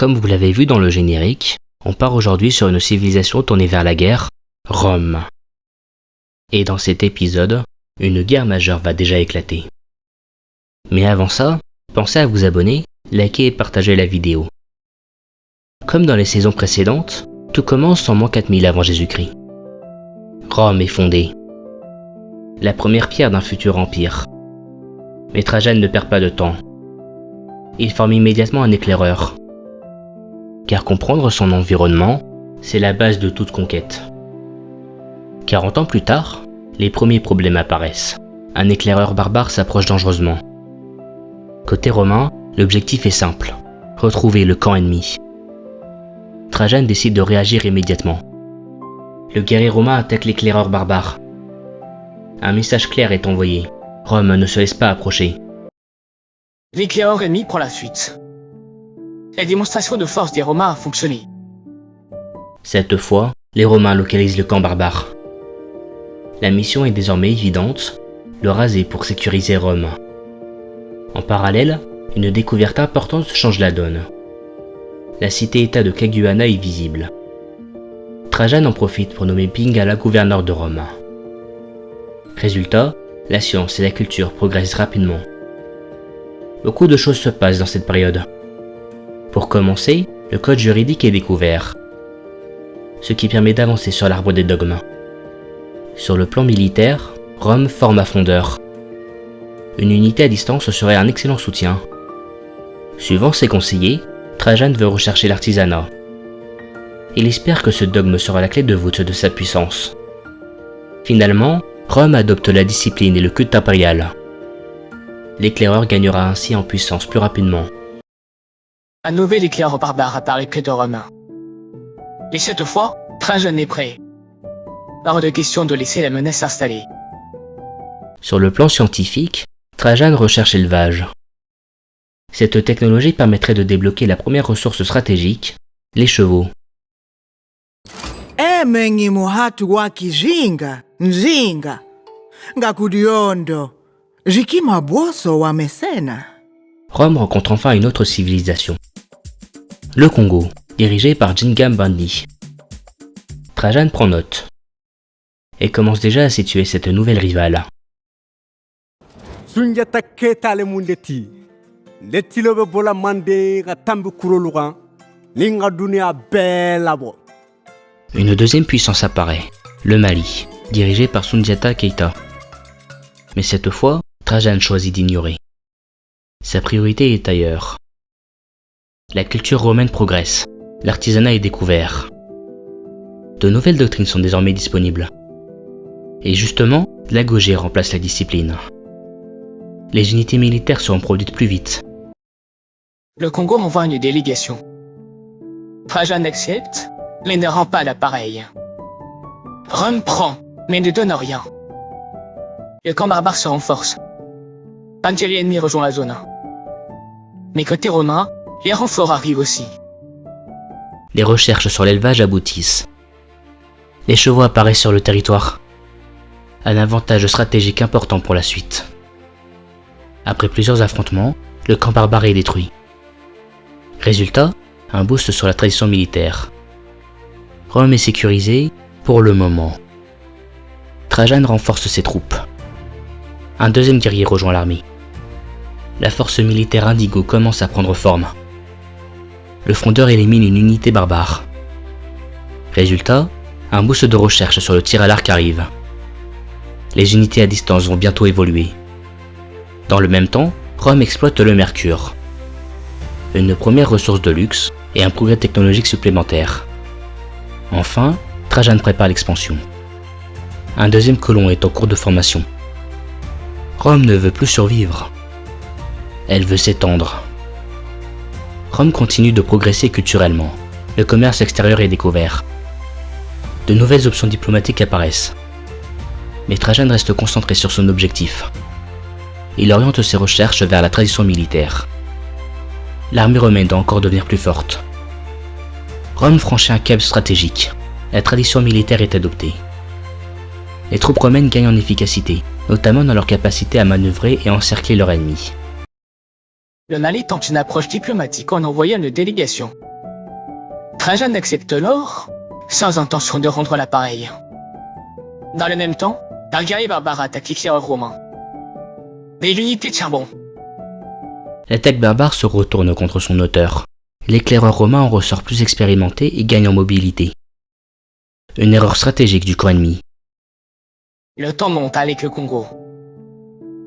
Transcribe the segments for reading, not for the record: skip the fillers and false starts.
Comme vous l'avez vu dans le générique, on part aujourd'hui sur une civilisation tournée vers la guerre, Rome. Et dans cet épisode, une guerre majeure va déjà éclater. Mais avant ça, pensez à vous abonner, liker et partager la vidéo. Comme dans les saisons précédentes, tout commence en moins 4000 avant Jésus-Christ. Rome est fondée. La première pierre d'un futur empire. Mais Trajane ne perd pas de temps. Il forme immédiatement un éclaireur. Car comprendre son environnement, c'est la base de toute conquête. 40 ans plus tard, les premiers problèmes apparaissent. Un éclaireur barbare s'approche dangereusement. Côté romain, l'objectif est simple, retrouver le camp ennemi. Trajane décide de réagir immédiatement. Le guerrier romain attaque l'éclaireur barbare. Un message clair est envoyé. Rome ne se laisse pas approcher. L'éclaireur ennemi prend la fuite. La démonstration de force des Romains a fonctionné. Cette fois, les Romains localisent le camp barbare. La mission est désormais évidente, le raser pour sécuriser Rome. En parallèle, une découverte importante change la donne. La cité-État de Caguana est visible. Trajane en profite pour nommer Pingala gouverneur de Rome. Résultat, la science et la culture progressent rapidement. Beaucoup de choses se passent dans cette période. Pour commencer, le code juridique est découvert, ce qui permet d'avancer sur l'arbre des dogmes. Sur le plan militaire, Rome forme à fondeur. Une unité à distance serait un excellent soutien. Suivant ses conseillers, Trajane veut rechercher l'artisanat. Il espère que ce dogme sera la clé de voûte de sa puissance. Finalement, Rome adopte la discipline et le culte impérial. L'éclaireur gagnera ainsi en puissance plus rapidement. Un nouvel éclaireur barbare apparaît près de Rome. Et cette fois, Trajane est prêt. Hors de question de laisser la menace s'installer. Sur le plan scientifique, Trajane recherche l'élevage. Cette technologie permettrait de débloquer la première ressource stratégique, les chevaux. Emenyi muhatu wa kijinga nzinga ngakudiondo jikima boso wa Mesena. Rome rencontre enfin une autre civilisation. Le Congo, dirigé par Gingam Bandi. Trajane prend note et commence déjà à situer cette nouvelle rivale. Sunjata Keita le mundeti letilobe bola mande ga tambi kuroluga linga dunia belabo. Une deuxième puissance apparaît, le Mali, dirigé par Soundiata Keita. Mais cette fois, Trajane choisit d'ignorer. Sa priorité est ailleurs. La culture romaine progresse, l'artisanat est découvert. De nouvelles doctrines sont désormais disponibles. Et justement, l'agogie remplace la discipline. Les unités militaires seront produites plus vite. Le Congo envoie une délégation. Trajane accepte, mais ne rend pas l'appareil. Rome prend, mais ne donne rien. Le camp barbare se renforce. Un guerrier ennemi rejoint la zone. Mais côté romain, les renforts arrivent aussi. Les recherches sur l'élevage aboutissent. Les chevaux apparaissent sur le territoire. Un avantage stratégique important pour la suite. Après plusieurs affrontements, le camp barbare est détruit. Résultat, un boost sur la tradition militaire. Rome est sécurisée pour le moment. Trajane renforce ses troupes. Un deuxième guerrier rejoint l'armée. La force militaire indigo commence à prendre forme. Le frondeur élimine une unité barbare. Résultat, un boost de recherche sur le tir à l'arc arrive. Les unités à distance vont bientôt évoluer. Dans le même temps, Rome exploite le mercure. Une première ressource de luxe et un progrès technologique supplémentaire. Enfin, Trajane prépare l'expansion. Un deuxième colon est en cours de formation. Rome ne veut plus survivre. Elle veut s'étendre. Rome continue de progresser culturellement. Le commerce extérieur est découvert. De nouvelles options diplomatiques apparaissent. Mais Trajane reste concentré sur son objectif. Il oriente ses recherches vers la tradition militaire. L'armée romaine doit encore devenir plus forte. Rome franchit un cap stratégique. La tradition militaire est adoptée. Les troupes romaines gagnent en efficacité, notamment dans leur capacité à manœuvrer et encercler leur ennemi. Le Mali tente une approche diplomatique en envoyant une délégation. Trajan accepte l'or, sans intention de rendre l'appareil. Dans le même temps, un guerrier barbare attaque l'éclaireur romain. Mais l'unité tient bon. L'attaque barbare se retourne contre son auteur. L'éclaireur romain en ressort plus expérimenté et gagne en mobilité. Une erreur stratégique du camp ennemi. Le temps monte avec le Congo.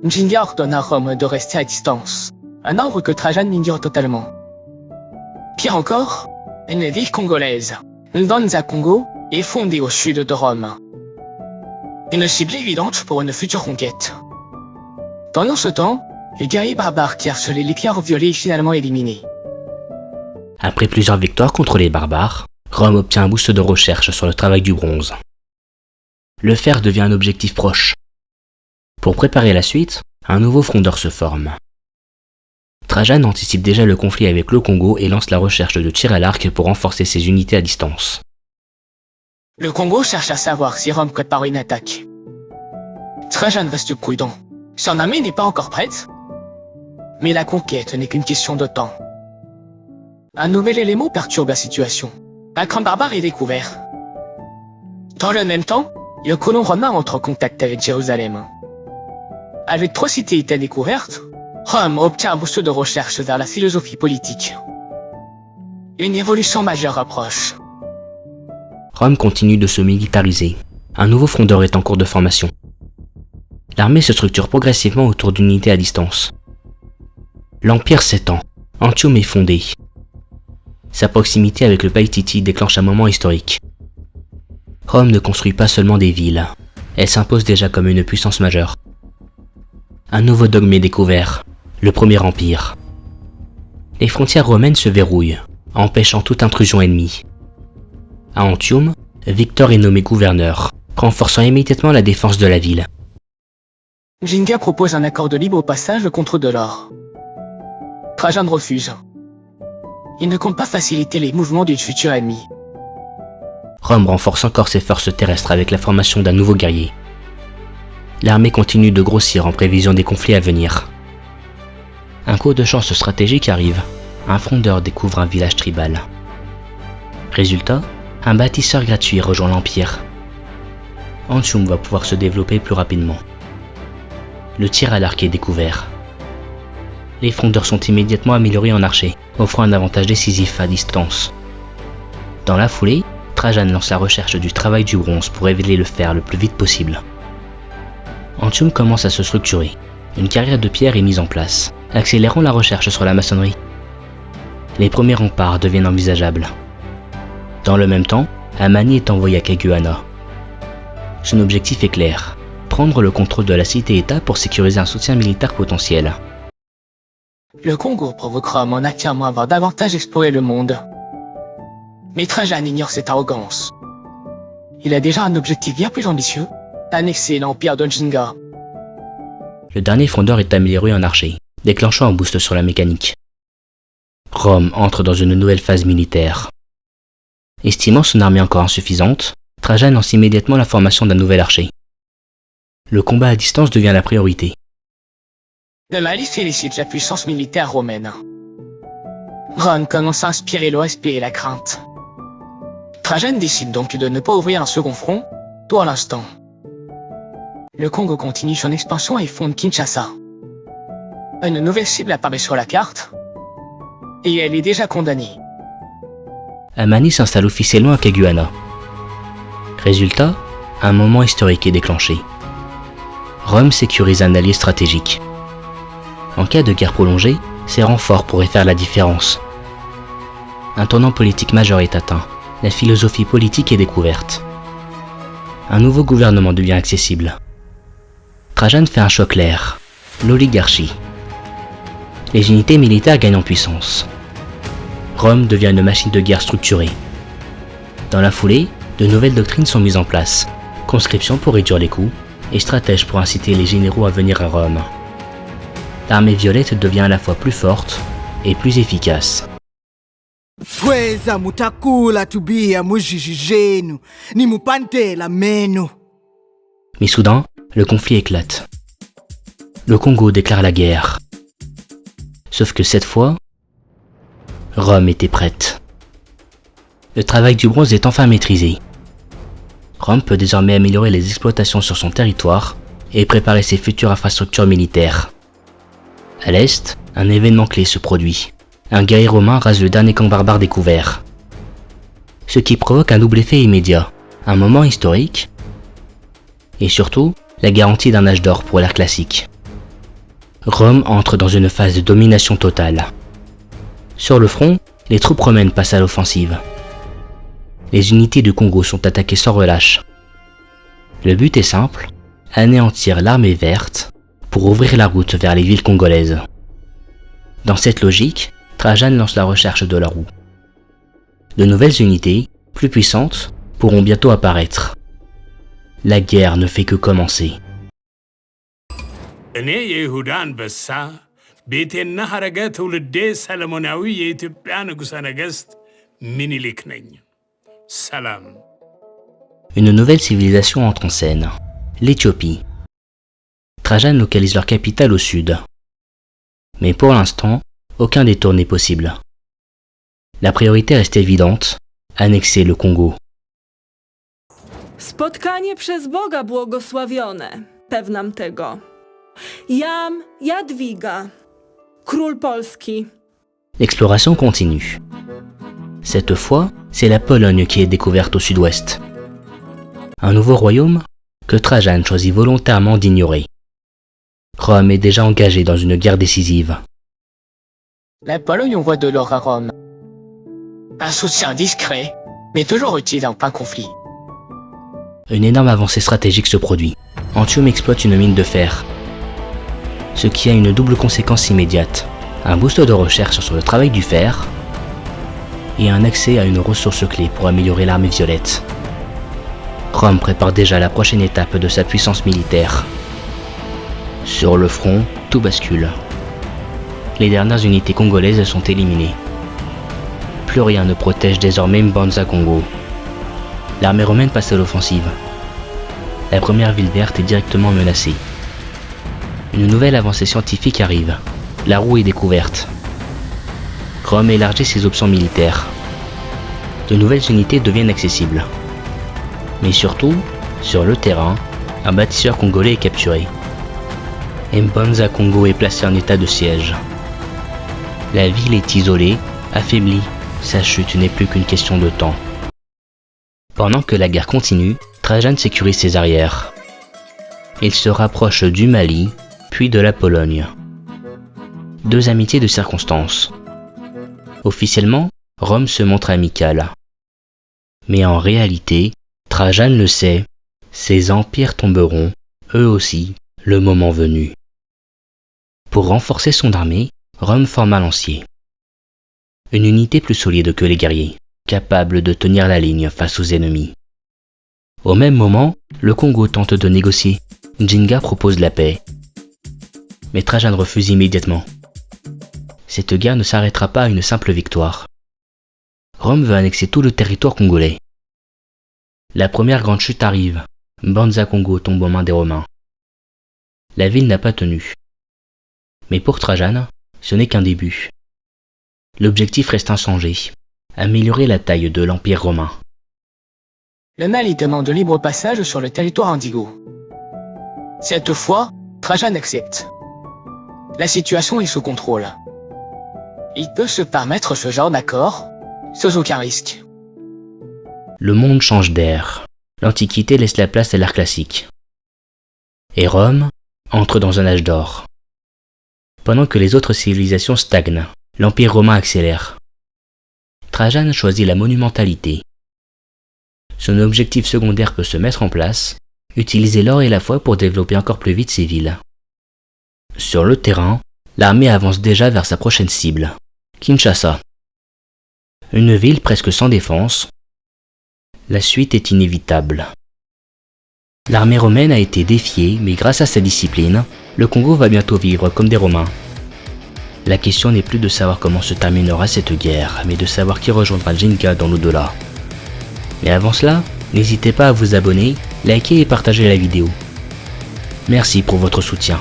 Ginga ordonne à Rome de rester à distance, un ordre que Trajan ignore totalement. Pire encore, une ville congolaise, Ndanza Congo, est fondée au sud de Rome. Une cible évidente pour une future conquête. Pendant ce temps, le guerrier barbare qui harcelait l'éclair violet est finalement éliminé. Après plusieurs victoires contre les barbares, Rome obtient un boost de recherche sur le travail du bronze. Le fer devient un objectif proche. Pour préparer la suite, un nouveau frondeur se forme. Trajan anticipe déjà le conflit avec le Congo et lance la recherche de tir à l'arc pour renforcer ses unités à distance. Le Congo cherche à savoir si Rome prépare une attaque. Trajan reste prudent. Son armée n'est pas encore prête. Mais la conquête n'est qu'une question de temps. Un nouvel élément perturbe la situation. Un camp barbare est découvert. Dans le même temps, le colon romain entre en contact avec Jérusalem. Avec 3 cités étaient découvertes, Rome obtient un boost de recherche vers la philosophie politique. Une évolution majeure approche. Rome continue de se militariser. Un nouveau frondeur est en cours de formation. L'armée se structure progressivement autour d'unités à distance. L'Empire s'étend. Antium est fondé. Sa proximité avec le Païtiti déclenche un moment historique. Rome ne construit pas seulement des villes. Elle s'impose déjà comme une puissance majeure. Un nouveau dogme est découvert. Le Premier Empire. Les frontières romaines se verrouillent, empêchant toute intrusion ennemie. À Antium, Victor est nommé gouverneur, renforçant immédiatement la défense de la ville. Ginga propose un accord de libre passage contre de l'or. Trajan refuse. Il ne compte pas faciliter les mouvements du futur ennemi. Rome renforce encore ses forces terrestres avec la formation d'un nouveau guerrier. L'armée continue de grossir en prévision des conflits à venir. Un coup de chance stratégique arrive. Un frondeur découvre un village tribal. Résultat, un bâtisseur gratuit rejoint l'Empire. Antium va pouvoir se développer plus rapidement. Le tir à l'arc est découvert. Les frondeurs sont immédiatement améliorés en archers, offrant un avantage décisif à distance. Dans la foulée, Trajan lance la recherche du travail du bronze pour révéler le fer le plus vite possible. Antium commence à se structurer. Une carrière de pierre est mise en place, accélérant la recherche sur la maçonnerie. Les premiers remparts deviennent envisageables. Dans le même temps, Amani est envoyé à Caguana. Son objectif est clair, prendre le contrôle de la cité-État pour sécuriser un soutien militaire potentiel. Le Congo provoquera en affirmant avoir davantage exploré le monde. Mais Trajan ignore cette arrogance. Il a déjà un objectif bien plus ambitieux, annexer l'empire de Ginga. Le dernier frondeur est amélioré en archer, déclenchant un boost sur la mécanique. Rome entre dans une nouvelle phase militaire. Estimant son armée encore insuffisante, Trajan lance immédiatement la formation d'un nouvel archer. Le combat à distance devient la priorité. Le Mali félicite la puissance militaire romaine. Rome commence à inspirer l'OSP et la crainte. Trajan décide donc de ne pas ouvrir un second front, pour l'instant. Le Congo continue son expansion et fonde Kinshasa. Une nouvelle cible apparaît sur la carte, et elle est déjà condamnée. Amani s'installe officiellement à Caguana. Résultat, un moment historique est déclenché. Rome sécurise un allié stratégique. En cas de guerre prolongée, ses renforts pourraient faire la différence. Un tournant politique majeur est atteint. La philosophie politique est découverte. Un nouveau gouvernement devient accessible. Trajan fait un choc clair, l'oligarchie. Les unités militaires gagnent en puissance. Rome devient une machine de guerre structurée. Dans la foulée, de nouvelles doctrines sont mises en place. Conscription pour réduire les coûts, et stratège pour inciter les généraux à venir à Rome. L'armée violette devient à la fois plus forte et plus efficace. Pweza mutakula tubia mujiji jenu, ni mupantela meno. Mais soudain, le conflit éclate. Le Congo déclare la guerre. Sauf que cette fois, Rome était prête. Le travail du bronze est enfin maîtrisé. Rome peut désormais améliorer les exploitations sur son territoire et préparer ses futures infrastructures militaires. À l'est, un événement clé se produit. Un guerrier romain rase le dernier camp barbare découvert. Ce qui provoque un double effet immédiat, un moment historique et surtout la garantie d'un âge d'or pour l'ère classique. Rome entre dans une phase de domination totale. Sur le front, les troupes romaines passent à l'offensive. Les unités du Congo sont attaquées sans relâche. Le but est simple, anéantir l'armée verte pour ouvrir la route vers les villes congolaises. Dans cette logique, Trajan lance la recherche de la roue. De nouvelles unités, plus puissantes, pourront bientôt apparaître. La guerre ne fait que commencer. እኔ የይሁዳ አንበሳ ቤቴና ሐረገ ትውልዴ ሰለሞናዊ የኢትዮጵያ ንጉሠ ነገሥት ምኒልክ ነኝ። ሰላም። Une nouvelle civilisation entre en scène, l'Éthiopie. Trajan localise leur capitale au sud. Mais pour l'instant, aucun détour n'est possible. La priorité reste évidente, annexer le Congo. Spotkanie przez Boga błogosławione, pewnam tego. Jam Jadwiga, król Polski. L'exploration continue. Cette fois, c'est la Pologne qui est découverte au sud-ouest. Un nouveau royaume que Trajan choisit volontairement d'ignorer. Rome est déjà engagée dans une guerre décisive. La Pologne envoie de l'or à Rome. Un soutien discret, mais toujours utile en plein conflit. Une énorme avancée stratégique se produit. Antium exploite une mine de fer. Ce qui a une double conséquence immédiate. Un boost de recherche sur le travail du fer et un accès à une ressource clé pour améliorer l'armée violette. Rome prépare déjà la prochaine étape de sa puissance militaire. Sur le front, tout bascule. Les dernières unités congolaises sont éliminées. Plus rien ne protège désormais Mbanza Congo. L'armée romaine passe à l'offensive. La première ville verte est directement menacée. Une nouvelle avancée scientifique arrive. La roue est découverte. Rome élargit ses options militaires. De nouvelles unités deviennent accessibles. Mais surtout, sur le terrain, un bâtisseur congolais est capturé. Mbanza Congo est placé en état de siège. La ville est isolée, affaiblie, sa chute n'est plus qu'une question de temps. Pendant que la guerre continue, Trajan sécurise ses arrières. Il se rapproche du Mali, puis de la Pologne. Deux amitiés de circonstance. Officiellement, Rome se montre amicale. Mais en réalité, Trajan le sait, ces empires tomberont, eux aussi, le moment venu. Pour renforcer son armée, Rome forme un lancier. Une unité plus solide que les guerriers, capable de tenir la ligne face aux ennemis. Au même moment, le Congo tente de négocier. Njinga propose la paix. Mais Trajan refuse immédiatement. Cette guerre ne s'arrêtera pas à une simple victoire. Rome veut annexer tout le territoire congolais. La première grande chute arrive. Mbanza Congo tombe aux mains des Romains. La ville n'a pas tenu. Mais pour Trajan, ce n'est qu'un début. L'objectif reste inchangé. Améliorer la taille de l'Empire romain. Le Mali demande libre passage sur le territoire indigo. Cette fois, Trajan accepte. La situation est sous contrôle. Il peut se permettre ce genre d'accord, sans aucun risque. Le monde change d'air. L'Antiquité laisse la place à l'art classique. Et Rome entre dans un âge d'or. Pendant que les autres civilisations stagnent, l'Empire romain accélère. Trajan choisit la monumentalité. Son objectif secondaire peut se mettre en place, utiliser l'or et la foi pour développer encore plus vite ses villes. Sur le terrain, l'armée avance déjà vers sa prochaine cible, Kinshasa. Une ville presque sans défense. La suite est inévitable. L'armée romaine a été défiée, mais grâce à sa discipline, le Congo va bientôt vivre comme des Romains. La question n'est plus de savoir comment se terminera cette guerre, mais de savoir qui rejoindra Njinga dans l'au-delà. Mais avant cela, n'hésitez pas à vous abonner, liker et partager la vidéo. Merci pour votre soutien.